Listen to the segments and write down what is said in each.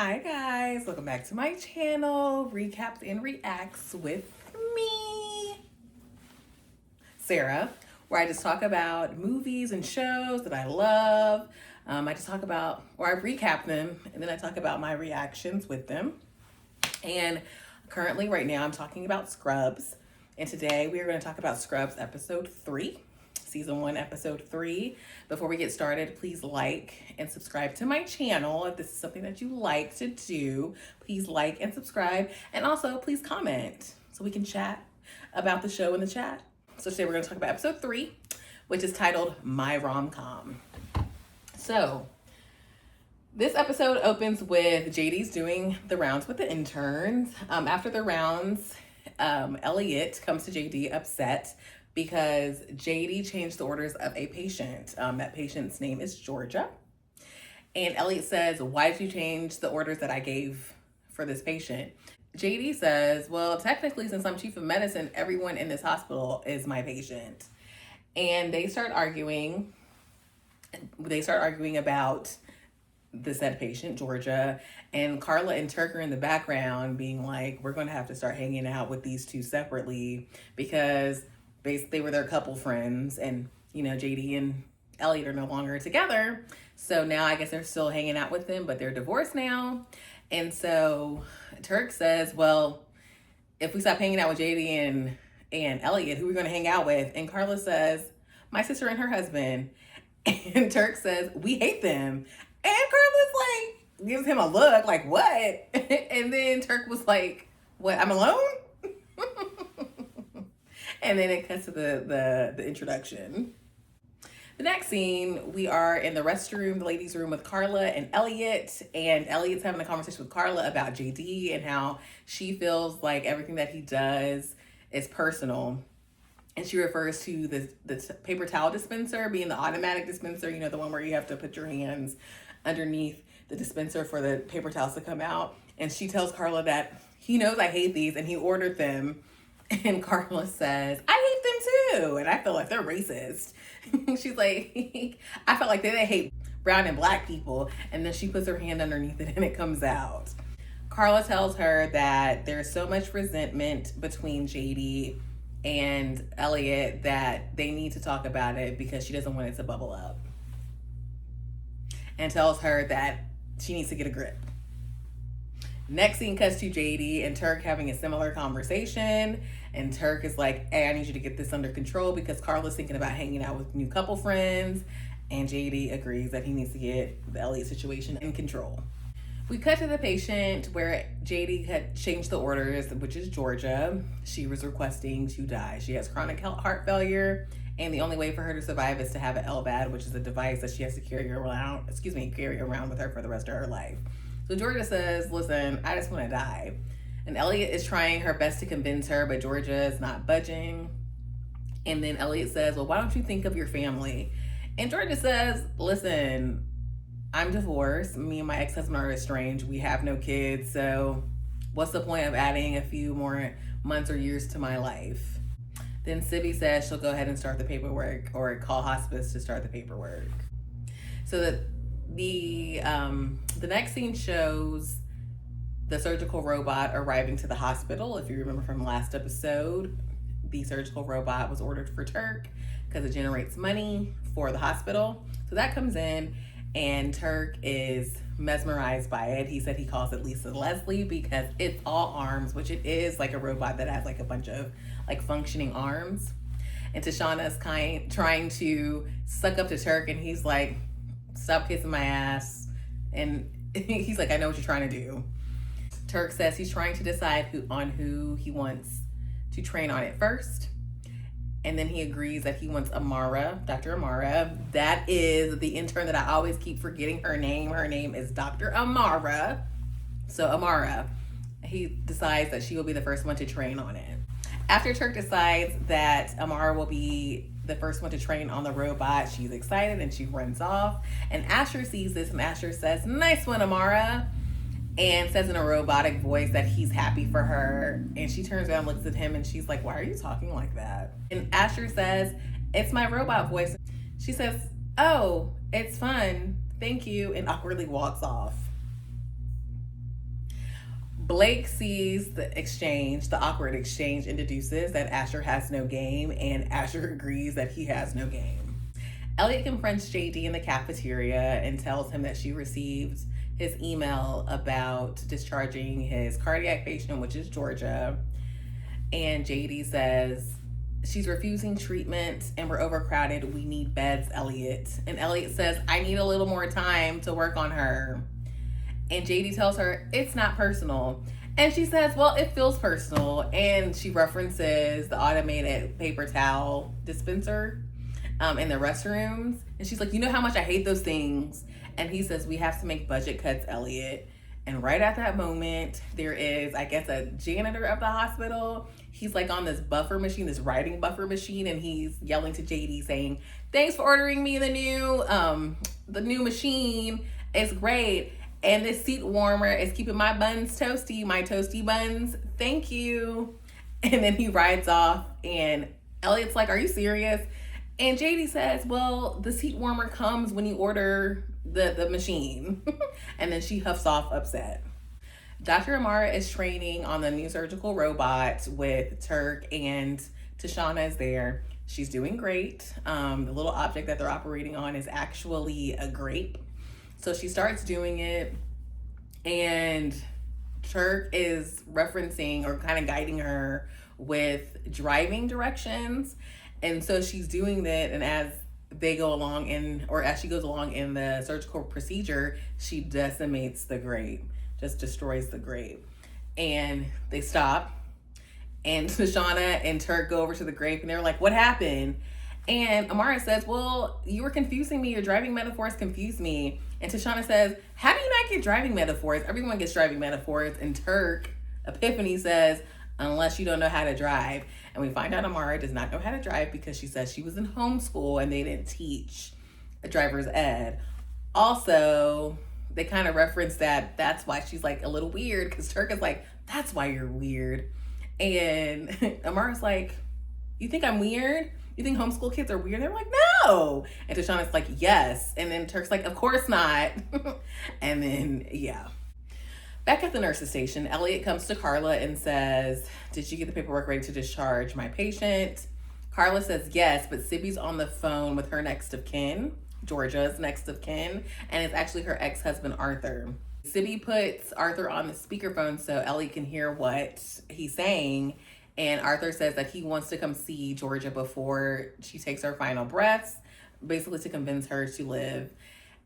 Hi guys, welcome back to my channel, Recaps and Reacts with me, Sarah, where I just talk about movies and shows that I love. I just talk about, or I recap them, and then I talk about my reactions with them. And currently, right now, I'm talking about Scrubs. And today we are going to talk about Scrubs episode 3. Season 1, episode 3. Before we get started, please like and subscribe to my channel. If this is something that you like to do, please like and subscribe. And also, please comment so we can chat about the show in the chat. So today we're going to talk about episode 3, which is titled My Rom-Com. So, this episode opens with JD's doing the rounds with the interns. After the rounds, Elliot comes to JD upset because JD changed the orders of a patient. That patient's name is Georgia. And Elliot says, why did you change the orders that I gave for this patient? JD says, well, technically, since I'm chief of medicine, everyone in this hospital is my patient. And they start arguing. They start arguing about the said patient, Georgia, and Carla and Turk are in the background being like, we're going to have to start hanging out with these two separately because they were their couple friends, and JD and Elliot are no longer together, so now I guess they're still hanging out with them, but they're divorced now. And so Turk says, well, if we stop hanging out with JD and Elliot, who are we going to hang out with? And Carla says, my sister and her husband. And Turk says, we hate them. And Carla's like, gives him a look like, what? And then Turk was like, what, I'm alone? And then it cuts to the introduction. The next scene, we are in the restroom, the ladies' room with Carla and Elliot. And Elliot's having a conversation with Carla about JD and how she feels like everything that he does is personal. And she refers to the paper towel dispenser being the automatic dispenser, the one where you have to put your hands underneath the dispenser for the paper towels to come out. And she tells Carla that he knows I hate these and he ordered them. And Carla says, I hate them too. And I feel like they're racist. She's like, I felt like they hate brown and black people. And then she puts her hand underneath it and it comes out. Carla tells her that there's so much resentment between JD and Elliot that they need to talk about it because she doesn't want it to bubble up. And tells her that she needs to get a grip. Next scene cuts to JD and Turk having a similar conversation. And Turk is like, hey, I need you to get this under control because Carla's thinking about hanging out with new couple friends. And JD agrees that he needs to get the Elliot situation in control. We cut to the patient where JD had changed the orders, which is Georgia. She was requesting to die. She has chronic heart failure. And the only way for her to survive is to have an LVAD, which is a device that she has to carry around with her for the rest of her life. So Georgia says, listen, I just want to die. And Elliot is trying her best to convince her, but Georgia is not budging. And then Elliot says, well, why don't you think of your family? And Georgia says, listen, I'm divorced. Me and my ex-husband are estranged. We have no kids. So what's the point of adding a few more months or years to my life? Then Sibby says she'll go ahead and start the paperwork or call hospice to start the paperwork. So that the next scene shows the surgical robot arriving to the hospital. If you remember from last episode, the surgical robot was ordered for Turk because it generates money for the hospital. So that comes in and Turk is mesmerized by it. He said he calls it Lisa Leslie because it's all arms, which it is like a robot that has like a bunch of like functioning arms. And Tashana's trying to suck up to Turk and he's like, stop kissing my ass. And he's like, I know what you're trying to do. Turk says he's trying to decide who he wants to train on it first. And then he agrees that he wants Amara, Dr. Amara. That is the intern that I always keep forgetting her name. Her name is Dr. Amara. So Amara, he decides that she will be the first one to train on it. After Turk decides that Amara will be the first one to train on the robot, she's excited and she runs off. And Asher sees this and Asher says, nice one, Amara. And says in a robotic voice that he's happy for her. And she turns around and looks at him and she's like, why are you talking like that? And Asher says, it's my robot voice. She says, oh, it's fun. Thank you. And awkwardly walks off. Blake sees the awkward exchange, and deduces that Asher has no game, and Asher agrees that he has no game. Elliot confronts JD in the cafeteria and tells him that she received his email about discharging his cardiac patient, which is Georgia. And JD says, she's refusing treatment and we're overcrowded. We need beds, Elliot. And Elliot says, I need a little more time to work on her. And JD tells her, it's not personal. And she says, well, it feels personal. And she references the automated paper towel dispenser in the restrooms. And she's like, you know how much I hate those things. And he says, we have to make budget cuts, Elliot. And right at that moment, there is, I guess, a janitor of the hospital. He's like on this buffer machine, this writing buffer machine, and he's yelling to JD saying, thanks for ordering me the new machine. It's great. And this seat warmer is keeping my buns toasty, my toasty buns. Thank you. And then he rides off, and Elliot's like, are you serious? And JD says, well, the seat warmer comes when you order the machine. And then she huffs off upset. Dr. Amara is training on the new surgical robot with Turk, and Tashana is there. She's doing great. The little object that they're operating on is actually a grape. So she starts doing it, and Turk is referencing or kind of guiding her with driving directions. And so she's doing that, and as they go along as she goes along in the surgical procedure, she decimates the grape, just destroys the grape. And they stop, and Tashana and Turk go over to the grape, and they're like, what happened? And Amara says, well, you were confusing me. Your driving metaphors confused me. And Tashana says, how do you not get driving metaphors? Everyone gets driving metaphors. And Turk, Epiphany, says, unless you don't know how to drive. And we find out Amara does not know how to drive because she says she was in homeschool and they didn't teach a driver's ed. Also, they kind of reference that's why she's like a little weird, because Turk is like, that's why you're weird. And Amara's like, you think I'm weird? You think homeschool kids are weird? They're like, no. And Tashana's like, yes. And then Turk's like, of course not. And then, yeah. Back at the nurse's station, Elliot comes to Carla and says, did you get the paperwork ready to discharge my patient? Carla says yes, but Sibby's on the phone with her next of kin, Georgia's next of kin, and it's actually her ex-husband, Arthur. Sibby puts Arthur on the speakerphone so Elliot can hear what he's saying. And Arthur says that he wants to come see Georgia before she takes her final breaths, basically to convince her to live.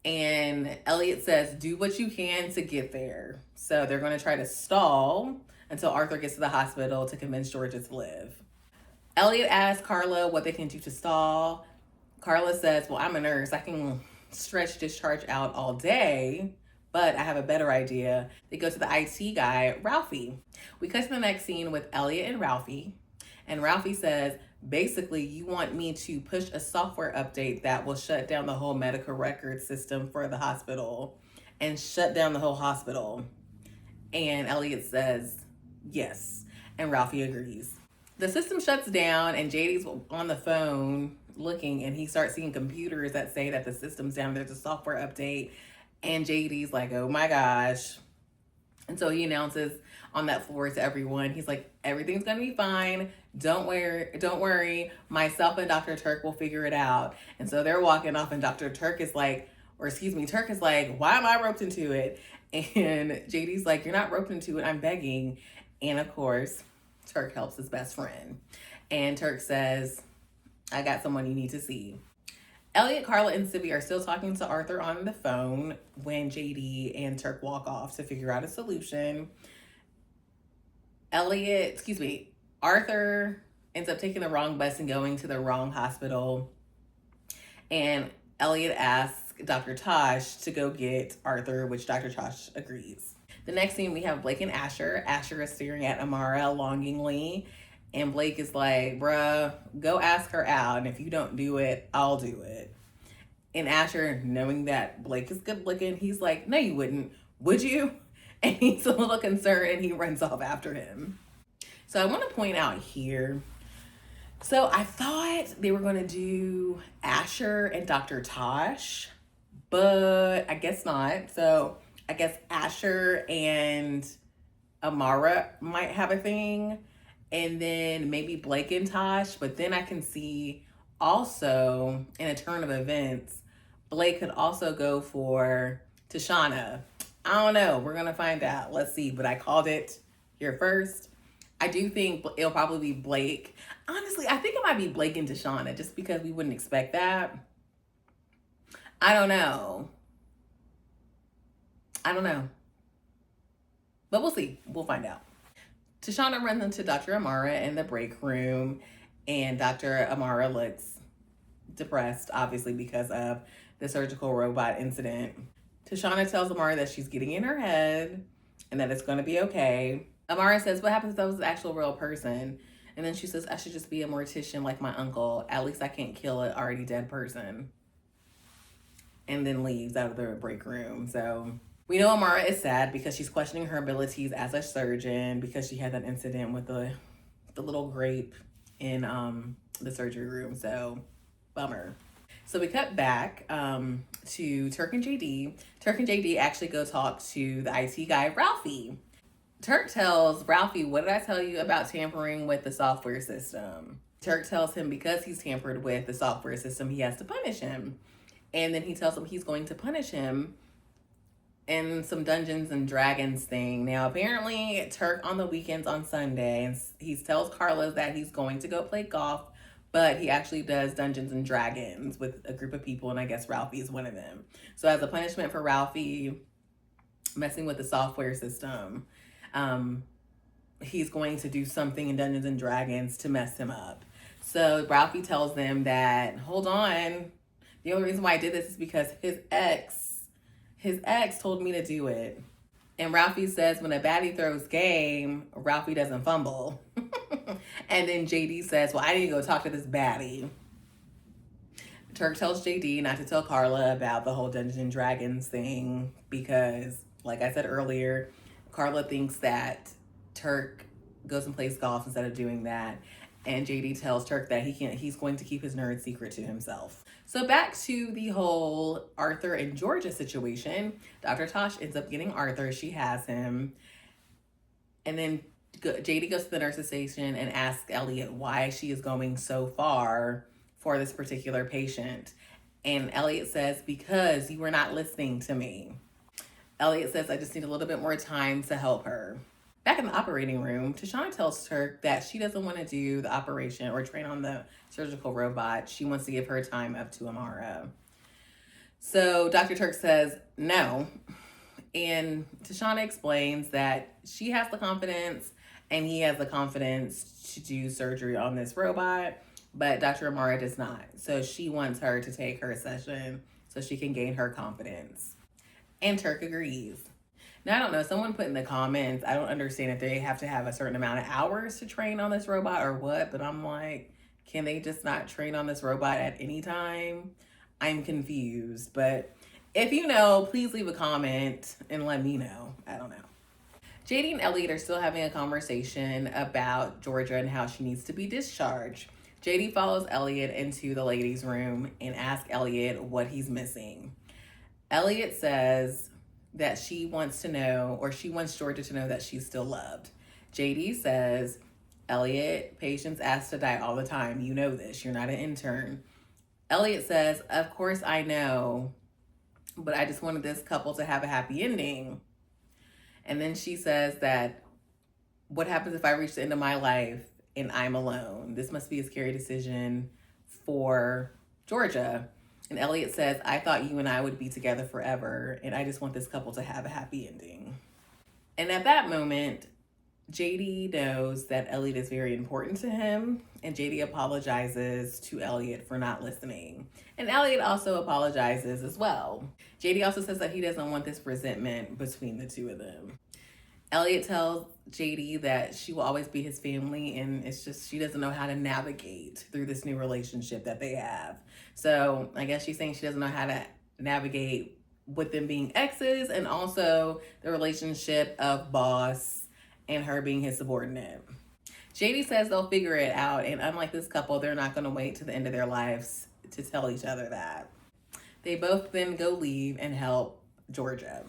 And Elliot says, do what you can to get there. So they're going to try to stall until Arthur gets to the hospital to convince Georgia to live. Elliot asks Carla what they can do to stall. Carla says, well, I'm a nurse. I can stretch discharge out all day. But I have a better idea. They go to the IT guy, Ralphie. We cut to the next scene with Elliot and Ralphie. And Ralphie says, basically, you want me to push a software update that will shut down the whole medical record system for the hospital and shut down the whole hospital. And Elliot says, yes. And Ralphie agrees. The system shuts down, and JD's on the phone looking, and he starts seeing computers that say that the system's down. There's a software update. And JD's like, oh my gosh. And so he announces on that floor to everyone, he's like, everything's gonna be fine. Don't worry. Myself and Dr. Turk will figure it out. And so they're walking off, and Turk is like, why am I roped into it? And JD's like, you're not roped into it, I'm begging. And of course, Turk helps his best friend. And Turk says, I got someone you need to see. Elliot, Carla, and Sibby are still talking to Arthur on the phone when JD and Turk walk off to figure out a solution. Arthur ends up taking the wrong bus and going to the wrong hospital. And Elliot asks Dr. Tosh to go get Arthur, which Dr. Tosh agrees. The next scene, we have Blake and Asher. Asher is staring at Amara longingly. And Blake is like, bruh, go ask her out. And if you don't do it, I'll do it. And Asher, knowing that Blake is good looking, he's like, no, you wouldn't. Would you? And he's a little concerned, and he runs off after him. So I want to point out here. So I thought they were going to do Asher and Dr. Tosh, but I guess not. So I guess Asher and Amara might have a thing, and then maybe Blake and Tosh. But then I can see also in a turn of events, Blake could also go for Tashana. I don't know. We're gonna find out. Let's see. But I called it here first. I do think it'll probably be Blake. Honestly, I think it might be Blake and Tashana just because we wouldn't expect that. I don't know. I don't know. But we'll see. We'll find out. Tashana runs into Dr. Amara in the break room, and Dr. Amara looks depressed, obviously, because of the surgical robot incident. Tashana tells Amara that she's getting in her head and that it's going to be okay. Amara says, what happens if that was an actual real person? And then she says, I should just be a mortician like my uncle. At least I can't kill an already dead person. And then leaves out of the break room. So we know Amara is sad because she's questioning her abilities as a surgeon because she had that incident with the little grape in the surgery room. So bummer. So we cut back to Turk and JD. Turk and JD actually go talk to the IT guy, Ralphie. Turk tells Ralphie, what did I tell you about tampering with the software system? Turk tells him because he's tampered with the software system, he has to punish him. And then he tells him he's going to punish him in some Dungeons and Dragons thing. Now, apparently, Turk on the weekends on Sunday, and he tells Carlos that he's going to go play golf, but he actually does Dungeons and Dragons with a group of people, and I guess Ralphie is one of them. So as a punishment for Ralphie messing with the software system, he's going to do something in Dungeons and Dragons to mess him up. So Ralphie tells them that, hold on, the only reason why I did this is because his ex told me to do it. And Ralphie says when a baddie throws game, Ralphie doesn't fumble. And then JD says, well, I need to go talk to this baddie. Turk tells JD not to tell Carla about the whole Dungeons and Dragons thing because, like I said earlier, Carla thinks that Turk goes and plays golf instead of doing that. And JD tells Turk that he's going to keep his nerd secret to himself. So back to the whole Arthur and Georgia situation. Dr. Tosh ends up getting Arthur. She has him. And then JD goes to the nurse's station and asks Elliot why she is going so far for this particular patient. And Elliot says, because you were not listening to me. Elliot says, I just need a little bit more time to help her. Back in the operating room, Tashana tells Turk that she doesn't want to do the operation or train on the surgical robot. She wants to give her time up to Amara. So Dr. Turk says no. And Tashana explains that she has the confidence and he has the confidence to do surgery on this robot, but Dr. Amara does not. So she wants her to take her session so she can gain her confidence. And Turk agrees. Now, I don't know, someone put in the comments, I don't understand if they have to have a certain amount of hours to train on this robot or what, but I'm like, can they just not train on this robot at any time? I'm confused, but if you know, please leave a comment and let me know. I don't know. JD and Elliot are still having a conversation about Georgia and how she needs to be discharged. JD follows Elliot into the ladies' room and asks Elliot what he's missing. Elliot says that she wants to know, or she wants Georgia to know that she's still loved. JD says, Elliot, patients ask to die all the time. You know this. You're not an intern. Elliot says, of course I know, but I just wanted this couple to have a happy ending. And then she says that, what happens if I reach the end of my life and I'm alone? This must be a scary decision for Georgia. And Elliot says, I thought you and I would be together forever, and I just want this couple to have a happy ending. And at that moment, JD knows that Elliot is very important to him, and JD apologizes to Elliot for not listening. And Elliot also apologizes as well. JD also says that he doesn't want this resentment between the two of them. Elliot tells JD that she will always be his family, and it's just she doesn't know how to navigate through this new relationship that they have. So I guess she's saying she doesn't know how to navigate with them being exes and also the relationship of boss and her being his subordinate. JD says they'll figure it out, and unlike this couple, they're not going to wait to the end of their lives to tell each other that. They both then go leave and help Georgia.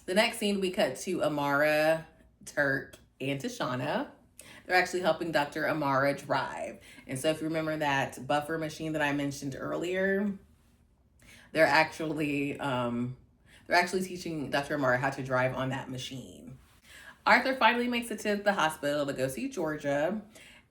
The next scene, we cut to Amara Turk, and Tashana. They're actually helping Dr. Amara drive. And so if you remember that buffer machine that I mentioned earlier, they're actually teaching Dr. Amara how to drive on that machine. Arthur finally makes it to the hospital to go see Georgia,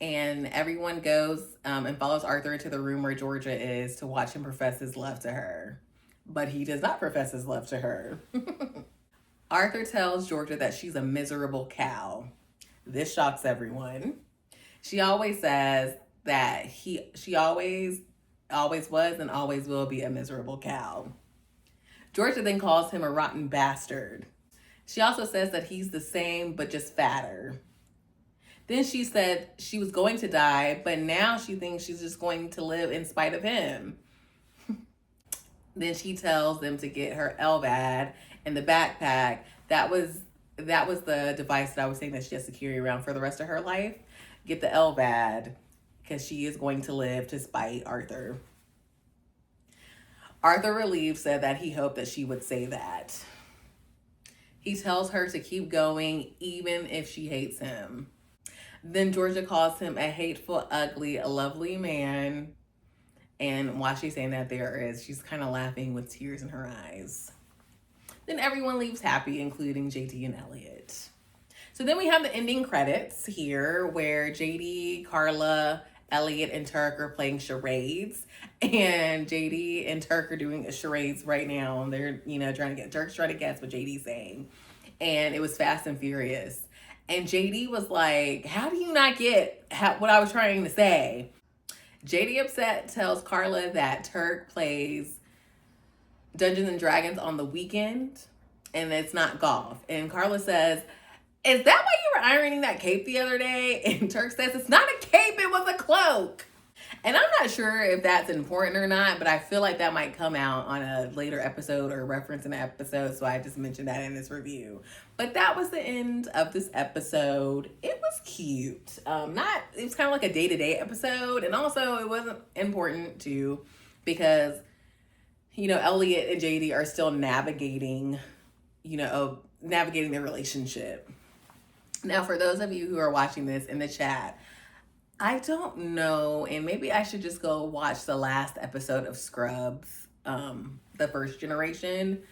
and everyone goes and follows Arthur into the room where Georgia is to watch him profess his love to her. But he does not profess his love to her. Arthur tells Georgia that she's a miserable cow. This shocks everyone. She always says that she always was and always will be a miserable cow. Georgia then calls him a rotten bastard. She also says that he's the same but just fatter. Then she said she was going to die, but now she thinks she's just going to live in spite of him. Then she tells them to get her LVAD and the backpack. That was the device that I was saying that she has to carry around for the rest of her life. Get the LVAD because she is going to live to spite Arthur. Arthur, relieved, said that he hoped that she would say that. He tells her to keep going even if she hates him. Then Georgia calls him a hateful, ugly, lovely man. And while she's saying that, she's kind of laughing with tears in her eyes. Then everyone leaves happy, including JD and Elliot. So then we have the ending credits here where JD, Carla, Elliot, and Turk are playing charades. And JD and Turk are doing charades right now. They're, Turk's trying to guess what JD's saying. And it was Fast and Furious. And JD was like, how do you not get what I was trying to say? JD upset tells Carla that Turk plays Dungeons and Dragons on the weekend and it's not golf. And Carla says, is that why you were ironing that cape the other day? And Turk says, it's not a cape, it was a cloak. And I'm not sure if that's important or not, but I feel like that might come out on a later episode or reference in an episode, so I just mentioned that in this review. But that was the end of this episode. It was cute. It was kind of like a day-to-day episode, and also it wasn't important too, because Elliot and JD are still navigating their relationship. Now, for those of you who are watching this in the chat, I don't know, and maybe I should just go watch the last episode of Scrubs, the first generation,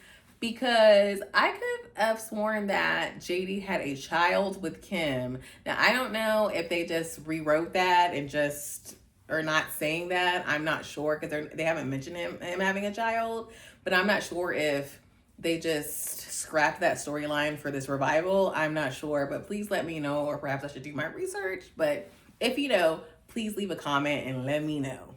because I could have sworn that JD had a child with Kim. Now, I don't know if they just rewrote that and just are not saying that. I'm not sure, because they haven't mentioned him having a child, but I'm not sure if they just scrapped that storyline for this revival. I'm not sure, but please let me know, or perhaps I should do my research. But if you know, please leave a comment and let me know.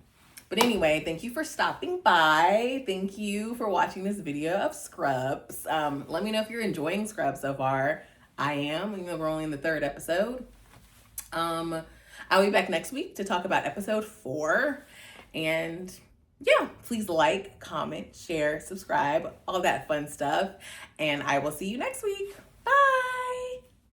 But anyway, thank you for stopping by. Thank you for watching this video of Scrubs. Let me know if you're enjoying Scrubs so far. I am, we're only in the 3rd episode. I'll be back next week to talk about episode 4. And yeah, please like, comment, share, subscribe, all that fun stuff. And I will see you next week.